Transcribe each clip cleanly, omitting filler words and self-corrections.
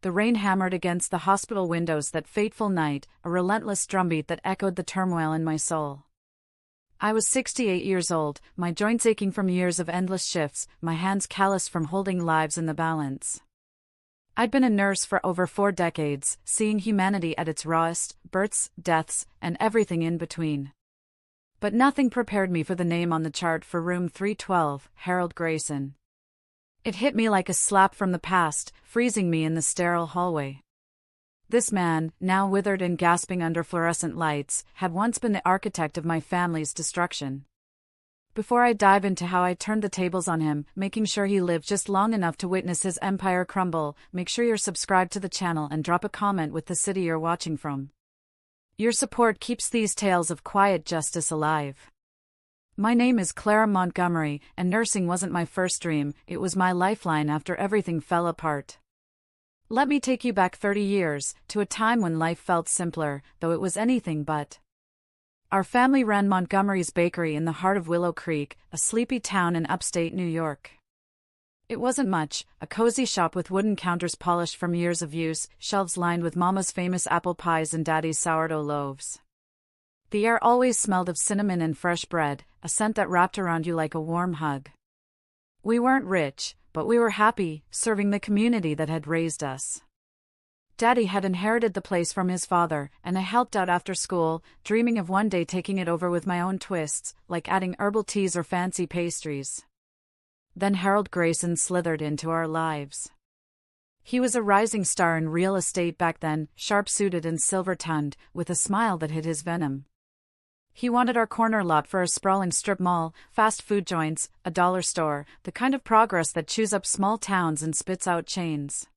The rain hammered against the hospital windows that fateful night, a relentless drumbeat that echoed the turmoil in my soul. I was 68 years old, my joints aching from years of endless shifts, my hands calloused from holding lives in the balance. I'd been a nurse for over 4 decades, seeing humanity at its rawest, births, deaths, and everything in between. But nothing prepared me for the name on the chart for room 312, Harold Grayson. It hit me like a slap from the past, freezing me in the sterile hallway. This man, now withered and gasping under fluorescent lights, had once been the architect of my family's destruction. Before I dive into how I turned the tables on him, making sure he lived just long enough to witness his empire crumble, make sure you're subscribed to the channel and drop a comment with the city you're watching from. Your support keeps these tales of quiet justice alive. My name is Clara Montgomery, and nursing wasn't my first dream, it was my lifeline after everything fell apart. Let me take you back 30 years, to a time when life felt simpler, though it was anything but. Our family ran Montgomery's Bakery in the heart of Willow Creek, a sleepy town in upstate New York. It wasn't much, a cozy shop with wooden counters polished from years of use, shelves lined with Mama's famous apple pies and Daddy's sourdough loaves. The air always smelled of cinnamon and fresh bread, a scent that wrapped around you like a warm hug. We weren't rich, but we were happy, serving the community that had raised us. Daddy had inherited the place from his father, and I helped out after school, dreaming of one day taking it over with my own twists, like adding herbal teas or fancy pastries. Then Harold Grayson slithered into our lives. He was a rising star in real estate back then, sharp-suited and silver-tongued, with a smile that hid his venom. He wanted our corner lot for a sprawling strip mall, fast food joints, a dollar store, the kind of progress that chews up small towns and spits out chains.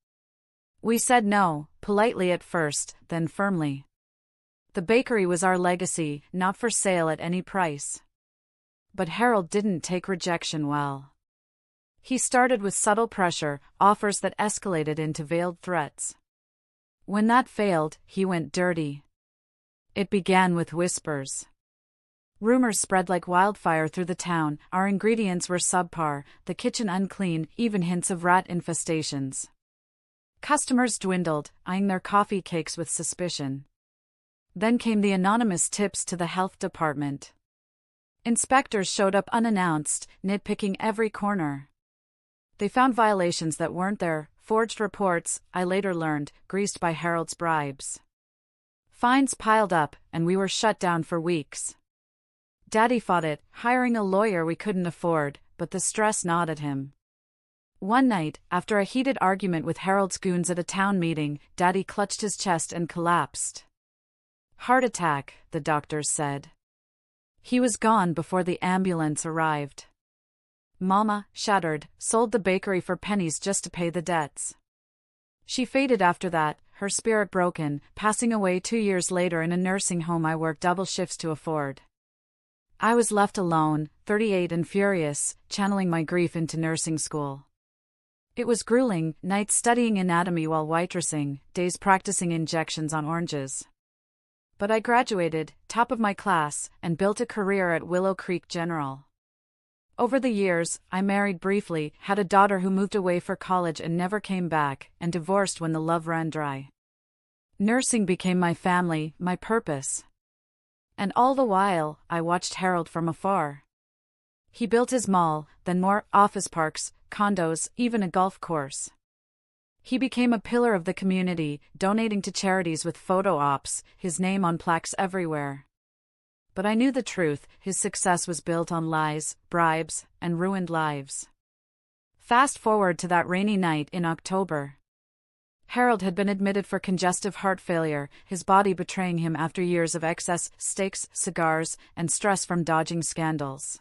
We said no, politely at first, then firmly. The bakery was our legacy, not for sale at any price. But Harold didn't take rejection well. He started with subtle pressure, offers that escalated into veiled threats. When that failed, he went dirty. It began with whispers. Rumors spread like wildfire through the town, our ingredients were subpar, the kitchen unclean, even hints of rat infestations. Customers dwindled, eyeing their coffee cakes with suspicion. Then came the anonymous tips to the health department. Inspectors showed up unannounced, nitpicking every corner. They found violations that weren't there, forged reports, I later learned, greased by Harold's bribes. Fines piled up, and we were shut down for weeks. Daddy fought it, hiring a lawyer we couldn't afford, but the stress gnawed at him. One night, after a heated argument with Harold's goons at a town meeting, Daddy clutched his chest and collapsed. Heart attack, the doctors said. He was gone before the ambulance arrived. Mama, shattered, sold the bakery for pennies just to pay the debts. She faded after that, her spirit broken, passing away 2 years later in a nursing home I worked double shifts to afford. I was left alone, 38 and furious, channeling my grief into nursing school. It was grueling, nights studying anatomy while waitressing, days practicing injections on oranges. But I graduated, top of my class, and built a career at Willow Creek General. Over the years, I married briefly, had a daughter who moved away for college and never came back, and divorced when the love ran dry. Nursing became my family, my purpose. And all the while, I watched Harold from afar. He built his mall, then more, office parks, condos, even a golf course. He became a pillar of the community, donating to charities with photo ops, his name on plaques everywhere. But I knew the truth, his success was built on lies, bribes, and ruined lives. Fast forward to that rainy night in October. Harold had been admitted for congestive heart failure, his body betraying him after years of excess, steaks, cigars, and stress from dodging scandals.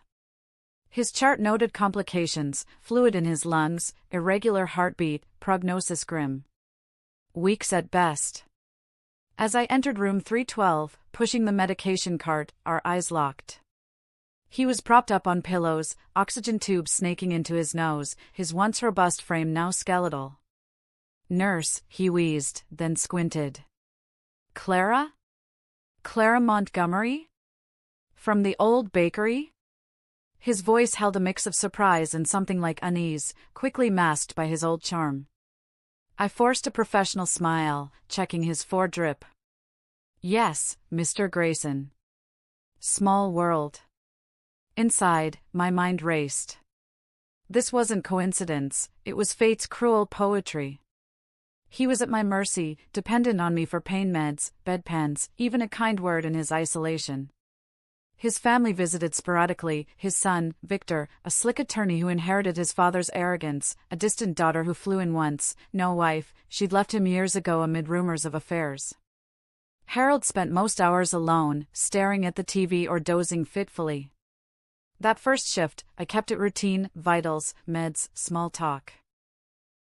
His chart noted complications, fluid in his lungs, irregular heartbeat, prognosis grim. Weeks at best. As I entered room 312, pushing the medication cart, our eyes locked. He was propped up on pillows, oxygen tubes snaking into his nose, his once robust frame now skeletal. "Nurse," he wheezed, then squinted. "Clara? Clara Montgomery? From the old bakery?" His voice held a mix of surprise and something like unease, quickly masked by his old charm. I forced a professional smile, checking his foredrip. Yes, Mr. Grayson. Small world. Inside, my mind raced. This wasn't coincidence, it was fate's cruel poetry. He was at my mercy, dependent on me for pain meds, bedpans, even a kind word in his isolation. His family visited sporadically, his son, Victor, a slick attorney who inherited his father's arrogance, a distant daughter who flew in once, no wife, she'd left him years ago amid rumors of affairs. Harold spent most hours alone, staring at the TV or dozing fitfully. That first shift, I kept it routine, vitals, meds, small talk.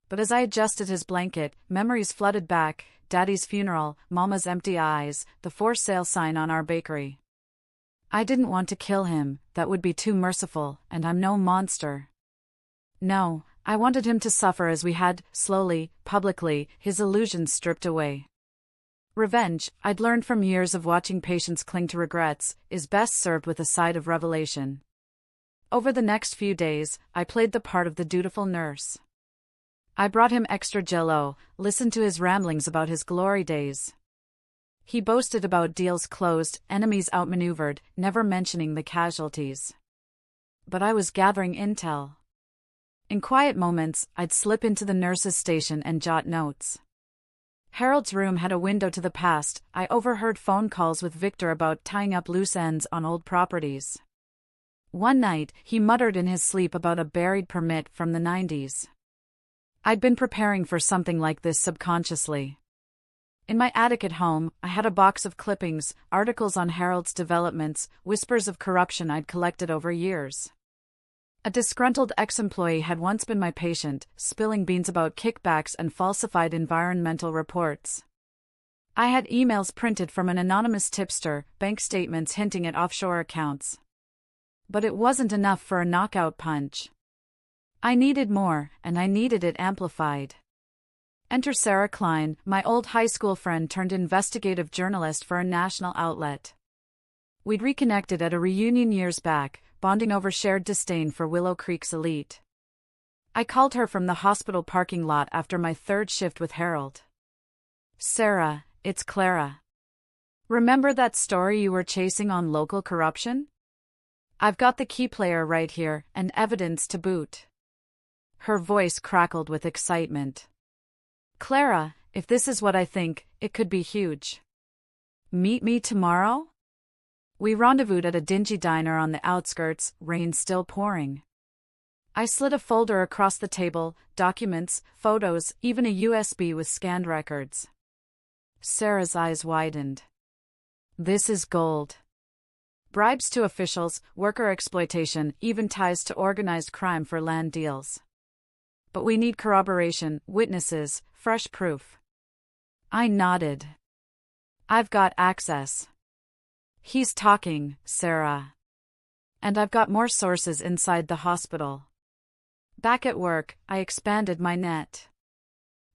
But as I adjusted his blanket, memories flooded back, Daddy's funeral, Mama's empty eyes, the for sale sign on our bakery. I didn't want to kill him, that would be too merciful, and I'm no monster. No, I wanted him to suffer as we had, slowly, publicly, his illusions stripped away. Revenge, I'd learned from years of watching patients cling to regrets, is best served with a side of revelation. Over the next few days, I played the part of the dutiful nurse. I brought him extra Jell-O, listened to his ramblings about his glory days. He boasted about deals closed, enemies outmaneuvered, never mentioning the casualties. But I was gathering intel. In quiet moments, I'd slip into the nurse's station and jot notes. Harold's room had a window to the past. I overheard phone calls with Victor about tying up loose ends on old properties. One night, he muttered in his sleep about a buried permit from the 90s. I'd been preparing for something like this subconsciously. In my attic at home, I had a box of clippings, articles on Harold's developments, whispers of corruption I'd collected over years. A disgruntled ex-employee had once been my patient, spilling beans about kickbacks and falsified environmental reports. I had emails printed from an anonymous tipster, bank statements hinting at offshore accounts. But it wasn't enough for a knockout punch. I needed more, and I needed it amplified. Enter Sarah Klein, my old high school friend turned investigative journalist for a national outlet. We'd reconnected at a reunion years back, bonding over shared disdain for Willow Creek's elite. I called her from the hospital parking lot after my third shift with Harold. Sarah, it's Clara. Remember that story you were chasing on local corruption? I've got the key player right here, and evidence to boot. Her voice crackled with excitement. Clara, if this is what I think, it could be huge. Meet me tomorrow? We rendezvoused at a dingy diner on the outskirts, rain still pouring. I slid a folder across the table, documents, photos, even a USB with scanned records. Sarah's eyes widened. This is gold. Bribes to officials, worker exploitation, even ties to organized crime for land deals. But we need corroboration, witnesses, fresh proof. I nodded. I've got access. He's talking, Sarah. And I've got more sources inside the hospital. Back at work, I expanded my net.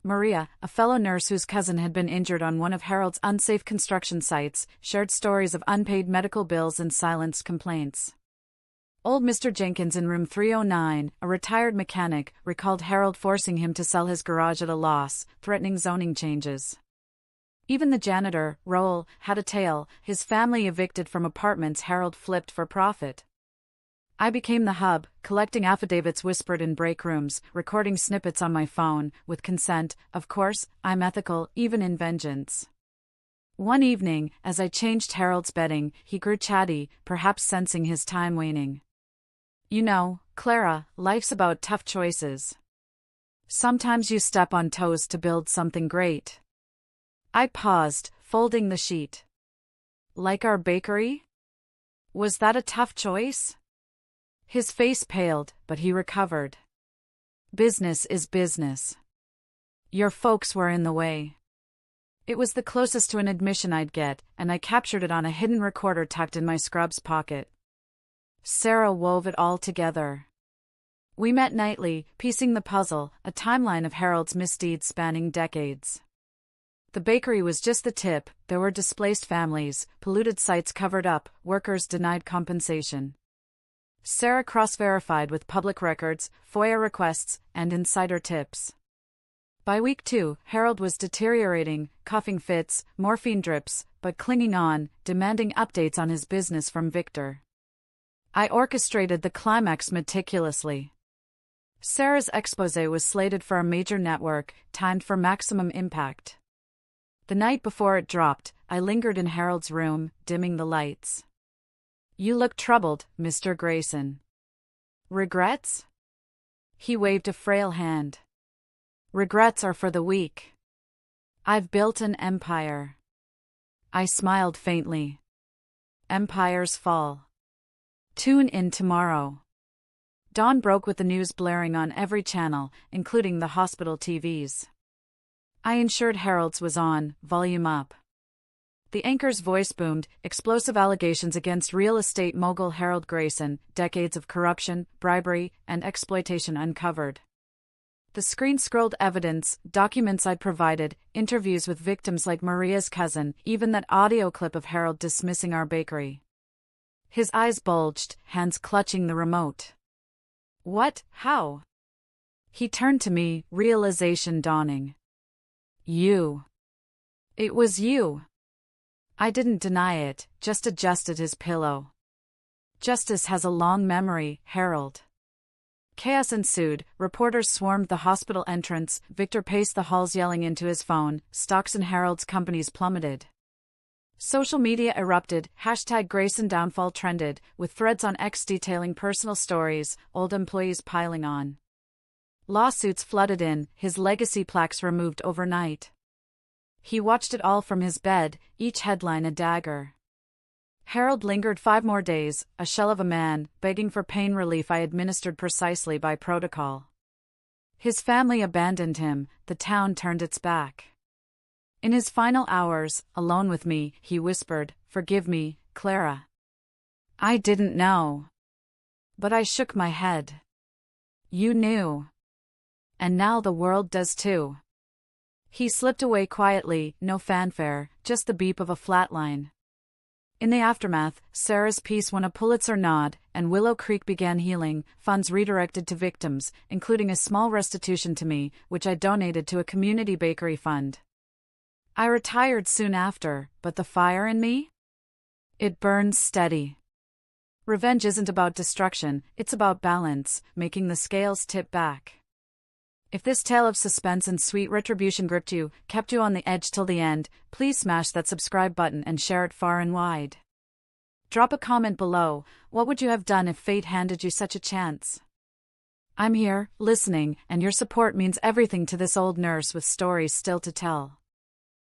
Maria, a fellow nurse whose cousin had been injured on one of Harold's unsafe construction sites, shared stories of unpaid medical bills and silenced complaints. Old Mr. Jenkins in room 309, a retired mechanic, recalled Harold forcing him to sell his garage at a loss, threatening zoning changes. Even the janitor, Roel, had a tale, his family evicted from apartments Harold flipped for profit. I became the hub, collecting affidavits whispered in break rooms, recording snippets on my phone, with consent, of course. I'm ethical, even in vengeance. One evening, as I changed Harold's bedding, he grew chatty, perhaps sensing his time waning. You know, Clara, life's about tough choices. Sometimes you step on toes to build something great. I paused, folding the sheet. Like our bakery? Was that a tough choice? His face paled, but he recovered. Business is business. Your folks were in the way. It was the closest to an admission I'd get, and I captured it on a hidden recorder tucked in my scrubs pocket. Sarah wove it all together. We met nightly, piecing the puzzle, a timeline of Harold's misdeeds spanning decades. The bakery was just the tip. There were displaced families, polluted sites covered up, workers denied compensation. Sarah cross-verified with public records, FOIA requests, and insider tips. By week 2, Harold was deteriorating, coughing fits, morphine drips, but clinging on, demanding updates on his business from Victor. I orchestrated the climax meticulously. Sarah's exposé was slated for a major network, timed for maximum impact. The night before it dropped, I lingered in Harold's room, dimming the lights. "You look troubled, Mr. Grayson." "Regrets?" He waved a frail hand. "Regrets are for the weak. I've built an empire." I smiled faintly. Empires fall. Tune in tomorrow. Dawn broke with the news blaring on every channel, including the hospital TVs. I ensured Harold's was on, volume up. The anchor's voice boomed, explosive allegations against real estate mogul Harold Grayson, decades of corruption, bribery, and exploitation uncovered. The screen scrolled evidence, documents I'd provided, interviews with victims like Maria's cousin, even that audio clip of Harold dismissing our bakery. His eyes bulged, hands clutching the remote. "What? How?" He turned to me, realization dawning. "You. It was you." I didn't deny it, just adjusted his pillow. "Justice has a long memory, Harold." Chaos ensued, reporters swarmed the hospital entrance, Victor paced the halls yelling into his phone, stocks in Harold's companies plummeted. Social media erupted, #Grayson downfall trended, with threads on X detailing personal stories, old employees piling on. Lawsuits flooded in, his legacy plaques removed overnight. He watched it all from his bed, each headline a dagger. Harold lingered 5 more days, a shell of a man, begging for pain relief I administered precisely by protocol. His family abandoned him, the town turned its back. In his final hours, alone with me, he whispered, "Forgive me, Clara. I didn't know." But I shook my head. "You knew. And now the world does too." He slipped away quietly, no fanfare, just the beep of a flatline. In the aftermath, Sarah's piece won a Pulitzer nod, and Willow Creek began healing, funds redirected to victims, including a small restitution to me, which I donated to a community bakery fund. I retired soon after, but the fire in me? It burns steady. Revenge isn't about destruction, it's about balance, making the scales tip back. If this tale of suspense and sweet retribution gripped you, kept you on the edge till the end, please smash that subscribe button and share it far and wide. Drop a comment below. What would you have done if fate handed you such a chance? I'm here, listening, and your support means everything to this old nurse with stories still to tell.